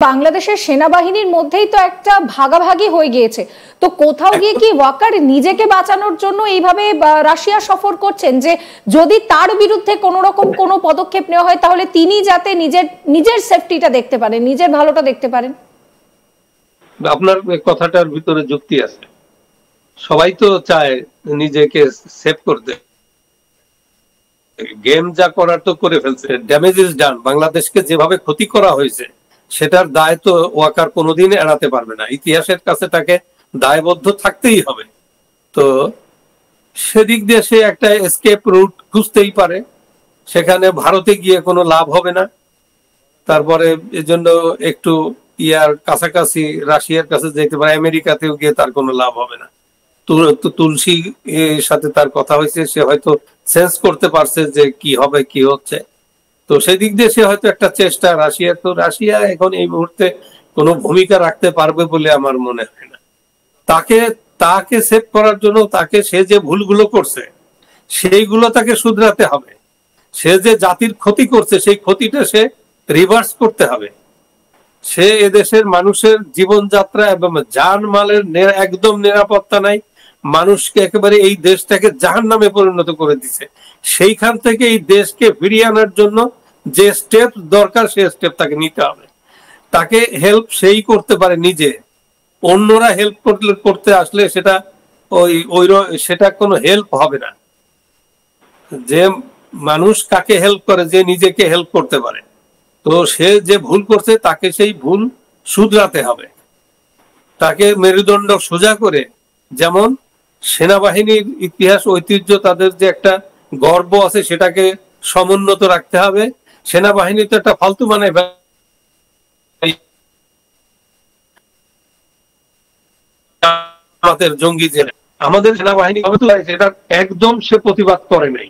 বাংলাদেশের সেনাবাহিনীর মধ্যেই তো একটা ভাগাভাগি হয়ে গিয়েছে। তো কোথাও গিয়ে কি ওয়াকার নিজেকে বাঁচানোর জন্য এইভাবে রাশিয়া সফর করছেন যে যদি তার বিরুদ্ধে কোনো রকম কোনো পদক্ষেপ নেওয়া হয় তাহলে তিনি যাতে নিজের সেফটিটা দেখতে পারেন, নিজের ভালোটা দেখতে পারেন? আপনার কথাটার ভিতরে যুক্তি আছে। সবাই তো চায় নিজেকে সেভ করতে। গেম যা করার তো করে ফেলছে, ড্যামেজ ইজ ডান। বাংলাদেশকে যেভাবে ক্ষতি করা হয়েছে সেটার দায় তো ওয়াকার কোনোদিন এড়াতে পারবে না। ইতিহাসের কাছে তাকে দায়বদ্ধ থাকতেই হবে। তো সেদিক দিয়ে সে একটা এসকেপ রুট খুঁজতেই পারে। সেখানে ভারতে গিয়ে কোনো লাভ হবে না। তারপরে এজন্য একটু ইয়ার কাছাকাছি রাশিয়ার কাছে যেতে পারে, আমেরিকাতেও গিয়ে তার কোনো লাভ হবে না। তুলসী সাথে তার কথা হয়েছে, সে হয়তো সেন্স করতে পারছে যে কি হবে কি হচ্ছে। তো সেই দিক দিয়ে সে হয়তো একটা চেষ্টা, রাশিয়া এখন এই মুহূর্তে কোনো ভূমিকা রাখতে পারবে বলে আমার মনে হয় না। তাকে সেভ করার জন্য তাকে সে যে ভুলগুলো করছে সেইগুলো তাকে শুধরাতে হবে। সে যে জাতির ক্ষতি করছে সেই ক্ষতিটা সে রিভার্স করতে হবে। সে এদেশের মানুষের জীবনযাত্রা এবং জানমালের একদম নিরাপত্তা নাই। মানুষকে একেবারে এই দেশটাকে জাহান্নামে পরিণত করে দিছে। সেইখান থেকে এই দেশকে ফিরিয়ে আনার জন্য যে স্টেপ দরকার সে স্টেপ তাকে নিতে হবে। তাকে হেল্প সেই করতে পারে নিজে। অন্যরা হেল্প করতে আসলে সেটা সেটা কোনো হেল্প হবে না। যে মানুষ কাকে হেল্প করে, যে নিজেকে হেল্প করতে পারে। তো সে যে ভুল করছে তাকে সেই ভুল শুধরাতে হবে। তাকে মেরুদণ্ড সোজা করে, যেমন সেনাবাহিনীর ইতিহাস ঐতিহ্য, তাদের যে একটা গর্ব আছে সেটাকে সমুন্নত রাখতে হবে। সেনাবাহিনী তো একটা ফালতু মানে জঙ্গি জেলে আমাদের সেনাবাহিনী এটা একদম সে প্রতিবাদ করে নাই।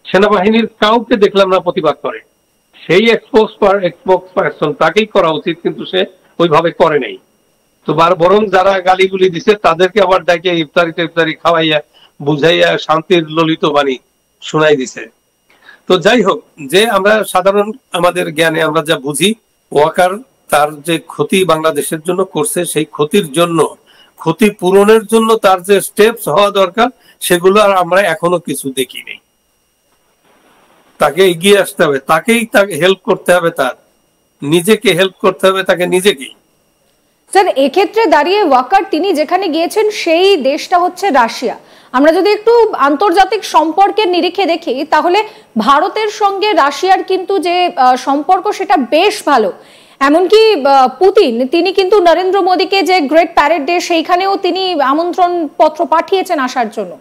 সেনাবাহিনীর কাউকে দেখলাম না প্রতিবাদ করে। সেই এক্সপোজ পারসন তাকেই করা উচিত, কিন্তু সে ওইভাবে করে নাই। তো বরং যারা গালিগুলি দিছে তাদেরকে আবার ডাকে ইফতারি খাওয়াইয়া বুঝাইয়া শান্তির ললিত বাণী শোনাই দিছে। তো যাই হোক, যে আমরা সাধারণ আমাদের জ্ঞানে আমরা যা বুঝি, ওয়াকার তার যে ক্ষতি বাংলাদেশের জন্য করছে সেই ক্ষতির জন্য, ক্ষতি পূরণের জন্য তার যে স্টেপস হওয়া দরকার সেগুলো আর আমরা এখনো কিছু দেখিনি। তাকে এগিয়ে আসতে হবে, তাকে হেল্প করতে হবে, তার নিজেকে হেল্প করতে হবে, তাকে নিজেকেই। স্যার, এক্ষেত্রে দাঁড়িয়ে ওয়াকার তিনি যেখানে গিয়েছেন সেই দেশটা হচ্ছে রাশিয়া। আমরা যদি একটু আন্তর্জাতিক সম্পর্কের নিরিখে দেখি তাহলে ভারতের সঙ্গে রাশিয়ার কিন্তু যে সম্পর্ক সেটা বেশ ভালো। এমনকি পুতিন তিনি কিন্তু নরেন্দ্র মোদীকে যে গ্রেট প্যারেড ডে সেইখানেও তিনি আমন্ত্রণ পত্র পাঠিয়েছেন আসার জন্য।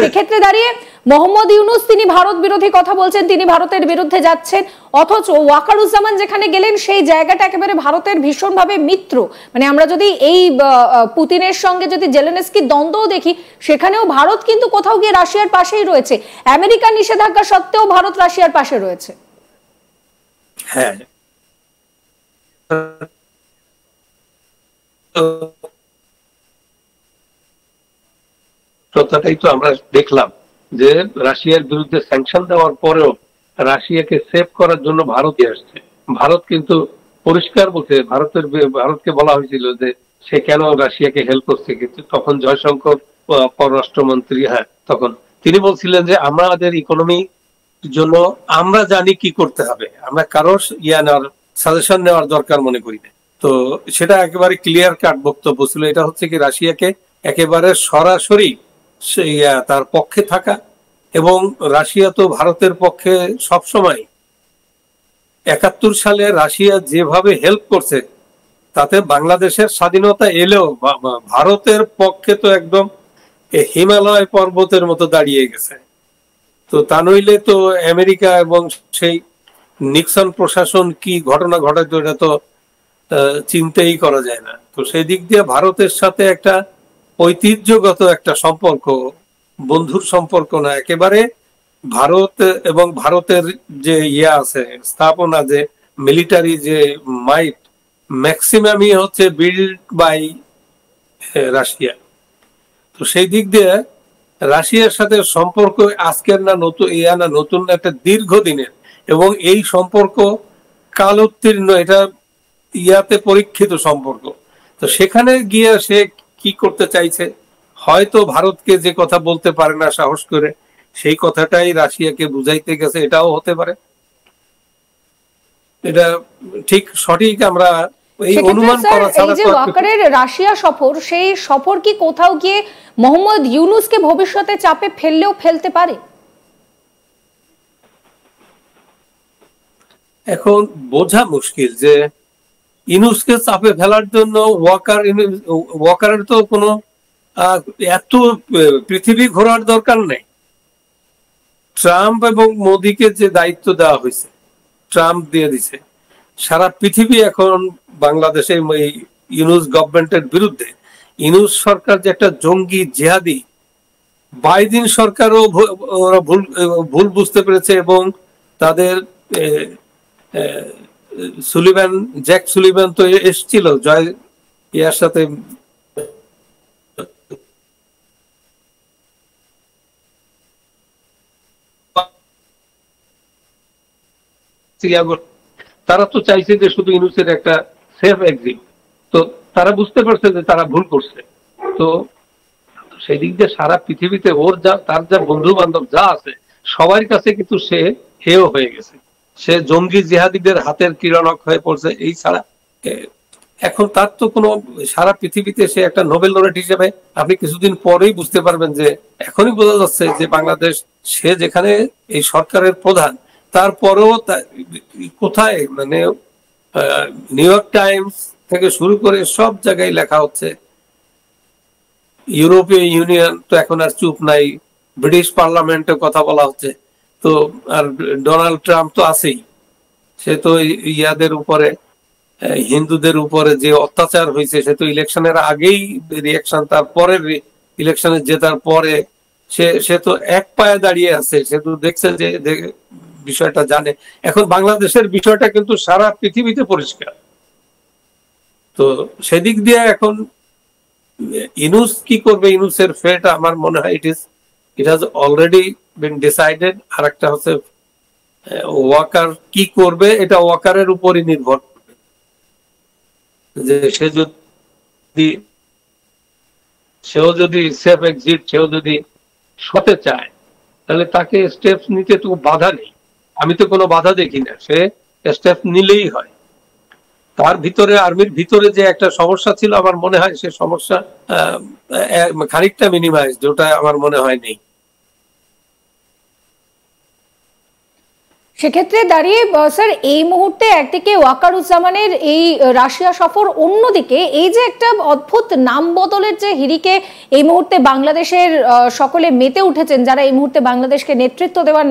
সেক্ষেত্রে দাঁড়িয়ে মোহাম্মদ ইউনুস তিনি ভারত বিরোধী কথা বলছেন, তিনি ভারতের বিরুদ্ধে যাচ্ছেন, অথচ ওয়াকারুজ্জামান যেখানে গেলেন সেই জায়গাটা একেবারে ভারতের ভীষণভাবে মিত্র। মানে আমরা যদি এই পুতিনের সঙ্গে যদি জেলেনস্কির দ্বন্দ্বও দেখি সেখানেও ভারত কিন্তু কোথাও গিয়ে রাশিয়ার পাশেই রয়েছে। আমেরিকার নিষেধাজ্ঞা সত্ত্বেও ভারত রাশিয়ার পাশে রয়েছে। হ্যাঁ, কথাটাই তো আমরা দেখলাম যে রাশিয়ার বিরুদ্ধে স্যাংশন দেওয়ার পরেও রাশিয়াকে সেভ করার জন্য ভারতই আসছে। ভারত কিন্তু পরিষ্কার বলছে, ভারতকে বলা হয়েছিল যে সে কেন রাশিয়াকে হেল্প করছে, কিন্তু তখন জয়শঙ্কর পররাষ্ট্রমন্ত্রী, হ্যাঁ, তখন তিনি বলছিলেন যে আমাদের ইকোনমি জন্য আমরা জানি কি করতে হবে, আমরা কারোর সাজেশন নেওয়ার দরকার মনে করি না। তো সেটা একেবারে ক্লিয়ার কাট বক্তব্য ছিল। এটা হচ্ছে কি রাশিয়াকে একেবারে সরাসরি তার পক্ষে থাকা, এবং রাশিয়া তো ভারতের পক্ষে সবসময়। ৭১ সালে রাশিয়া যেভাবে হেল্প করছে তাতে বাংলাদেশের স্বাধীনতা এলেও ভারতের পক্ষে তো একদম হিমালয় পর্বতের মতো দাঁড়িয়ে গেছে। তো তা নইলে তো আমেরিকা এবং সেই নিক্সন প্রশাসন কি ঘটনা ঘটাতো এটা তো চিন্তাই করা যায় না। তো সেই দিক দিয়ে ভারতের সাথে একটা ঐতিহ্যগত একটা সম্পর্ক, বন্ধুর সম্পর্ক না, একেবারে ভারত এবং ভারতের যে আছে স্থাপনা, যে মিলিটারি যে মাইট, ম্যাক্সিমামই হচ্ছে বিল্ড বাই রাশিয়া। তো সেই দিক দিয়ে রাশিয়ার সাথে সম্পর্ক আজকের না নতুন একটা দীর্ঘদিনের, এবং এই সম্পর্ক কাল উত্তীর্ণ। এটা ইয়াতে পরীক্ষিত সম্পর্ক। তো সেখানে গিয়ে সে কি করতে চাইছে, হয়তো ভারতকে যে কথা বলতে পারে না সাহস করে, সেই কথাটাই রাশিয়াকে বুঝাইতে গেছে, এটাও হতে পারে। এটা ঠিক সঠিক আমরা এই অনুমান করা ছাড়া। এই যে ওয়াকারের রাশিয়া সফর, সেই সফর কি কোথাও গিয়ে মোহাম্মদ ইউনূসকে ভবিষ্যতে চাপে ফেললেও ফেলতে পারে? এখন বোঝা মুশকিল যে ইউনূসকে চাপে ফেলার জন্য ওয়াকারের তো কোনো এত পৃথিবী ঘোরার দরকার নেই। ট্রাম্প এবং মোদিকে যে দায়িত্ব দেওয়া হয়েছে, ট্রাম্প দিয়ে দিছে, সারা পৃথিবী এখন বাংলাদেশে ইউনূস গভর্নমেন্টের বিরুদ্ধে। ইউনূস সরকার যে একটা জঙ্গি জিহাদি, বাইডেন সরকারও ওরা ভুল বুঝতে পেরেছে, এবং তাদের জ্যাক সুলিভান তো এসেছিল জয় ইয়ার সাথে, তারা তো চাইছে যে শুধু ইউনূসের একটা সেফ এক্সিট। তো তারা বুঝতে পারছে যে তারা ভুল করছে। তো সেই দিক দিয়ে সারা পৃথিবীতে তার যা বন্ধু বান্ধব যা আছে সবার কাছে কিন্তু সে হেয় হয়ে গেছে, সে জঙ্গি জিহাদিদের হাতের কিরণক হয়ে পড়ছে। এই ছাড়া এখন তার তো কোনো, সারা পৃথিবীতে সে একটা নোবেল লরেট হিসেবে আপনি কিছুদিন পরেই বুঝতে পারবেন যে এখনই বোঝা যাচ্ছে যে বাংলাদেশ, সে যেখানে এই সরকারের প্রধান, তারপরেও কোথায় মানে নিউ ইয়র্ক টাইমস থেকে শুরু করে সব জায়গায় লেখা হচ্ছে, ইউরোপীয় ইউনিয়ন তো এখন আর চুপ নাই, ব্রিটিশ পার্লামেন্টে কথা বলা হচ্ছে। তো আর ডোনাল্ড ট্রাম্প তো আছেই, সে তো ইয়াদের উপরে, হিন্দুদের উপরে যে অত্যাচার হয়েছে, সে তো ইলেকশনের আগেই রিয়াকশন, তারপরে ইলেকশনে জেতার পরে সে তো এক পায়ে দাঁড়িয়ে আছে, সে তো দেখছে যে বিষয়টা জানে। এখন বাংলাদেশের বিষয়টা কিন্তু সারা পৃথিবীতে পরিষ্কার। তো সেদিক দিয়ে এখন ইউনূস কি করবে, ইউনূসের ফেট আমার মনে হয় it has already been decided. আর একটা হচ্ছে ওয়াকার কি করবে, এটা ওয়াকারের উপরই নির্ভর করবে, যে সেও যদি সেফ এক্সিট, সেও যদি সতে চায়, তাহলে তাকে স্টেপস নিতে তো বাধা নেই। আমি তো কোনো বাধা দেখি না, সে স্টেপ নিলেই হয়। তার ভিতরে, আর্মির ভিতরে যে একটা সমস্যা ছিল, আমার মনে হয় সে সমস্যা খানিকটা মিনিমাইজ, যেটা আমার মনে হয় নেই। সেক্ষেত্রে দাঁড়িয়ে স্যার, এই মুহূর্তে একদিকে ওয়াকারুজ্জামানের এই রাশিয়া সফর, অন্যদিকে এই যে একটা অদ্ভুত নাম বদলের যে হিড়িকে এই মুহূর্তে বাংলাদেশের সকলে মেতে উঠেছেন, যারা এই মুহূর্তে বাংলাদেশকে নেতৃত্ব দেওয়ার